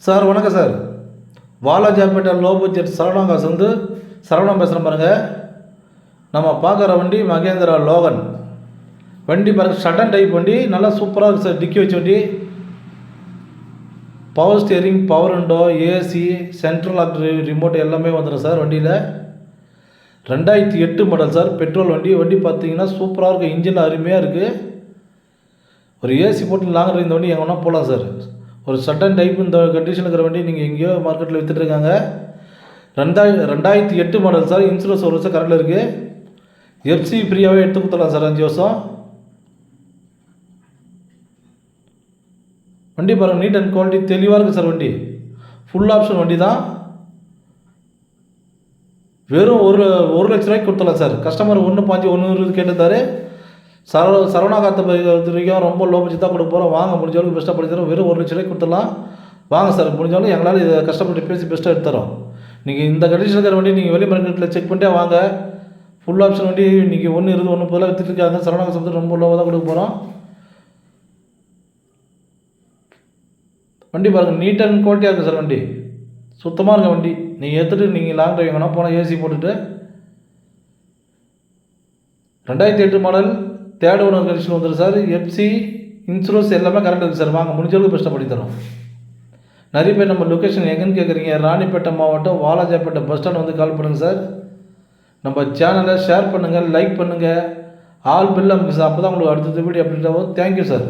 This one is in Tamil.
சார் வணக்கம் sir. Walajapet low budget Saravana காசு வந்து சரவணா பேசுகிறேன் பாருங்கள். நம்ம பார்க்குற வண்டி மகேந்திரா லோகன் வண்டி பாருங்கள். சடன் டைப் வண்டி நல்லா சூப்பராக இருக்குது சார். டிக்கி வச்ச வண்டி, power steering, power window, AC, central lock remote எல்லாமே வந்துடும் சார். வண்டியில் 2008 மாடல் சார். பெட்ரோல் வண்டி. வண்டி பார்த்தீங்கன்னா சூப்பராக இருக்குது. இன்ஜின் அருமையாக இருக்குது. ஒரு ஏசி போட்டு லாங் இந்த வண்டி எங்கே வேணால் போகலாம் சார். ஒரு சட்டன் டைப் இந்த கண்டிஷன் இருக்கிற வண்டி நீங்கள் எங்கேயோ மார்க்கெட்டில் விற்றுட்ருக்காங்க. 2008 மாடல் சார். இன்சூரன்ஸ் ஒரு வருஷம் கரெக்டில் இருக்குது. எஃப்சி ஃப்ரீயாகவே எடுத்து கொடுத்துடலாம் சார் 5 வருஷம். வண்டி பாருங்கள், நீட் அண்ட் குவாலிட்டி தெளிவாக இருக்குது சார். வண்டி ஃபுல் ஆப்ஷன் வண்டி தான். வெறும் ஒரு லட்ச ரூபாய்க்கு கொடுத்துடலாம் சார். கஸ்டமர் 1.5 கேட்டிருந்தாரு. சரவணா காத்த வரைக்கும் ரொம்ப லோ பட்ஜெட் தான் கொடுக்க போகிறோம். வாங்க, முடிஞ்சவளுக்கு பெஸ்ட்டாக பண்ணி தரோம். வெறும் 1 லட்ச ரூபாய்க்கு கொடுத்துடலாம். வாங்க சார், முடிஞ்சவளுக்கு எங்களால் இதை கஷ்டப்பட்டு பேசி பெஸ்ட்டாக எடுத்து தரோம். நீங்கள் இந்த கண்டிஷன் இருக்கிற வண்டி நீங்கள் வெளி மார்க்கெட்டில் செக் பண்ணிட்டே வாங்க. ஃபுல் ஆப்ஷன் வண்டி நீங்கள் 1.20 1.30 விற்றுருக்காங்க. சரவணா காசு வந்து ரொம்ப லோவாக தான் கொடுக்க போகிறோம். வண்டி பாருங்கள், நீட் அண்ட் குவாலிட்டியாக இருக்குது சார். வண்டி சுத்தமாக இருக்க வண்டி. நீங்கள் எடுத்துகிட்டு நீங்கள் லாங் டிரைவ் வேணால் போனால் ஏசி போட்டுட்டு 2008 மாடல் தேர்ட் ஓனர் கண்டிஷன் வந்துடும் சார். எஃப்சி, இன்சூரன்ஸ் எல்லாமே கரெக்டாக இருக்குது சார். வாங்க, முடிஞ்சளவுக்கு பெஸ்ட்டாக பண்ணி தரோம். நிறைய பேர் நம்ம லொக்கேஷன் எங்கேன்னு கேட்குறீங்க. ராணிப்பேட்டை மாவட்டம் வாலாஜாப்பேட்டை பஸ் ஸ்டாண்ட் வந்து கால் பண்ணுங்கள் சார். நம்ம சேனலை ஷேர் பண்ணுங்கள், லைக் பண்ணுங்கள், ஆல் பெல் அமைங்க சார். அப்போ தான் உங்களுக்கு அடுத்த வீடியோ அப்டேட் ஆகும். Thank you sir.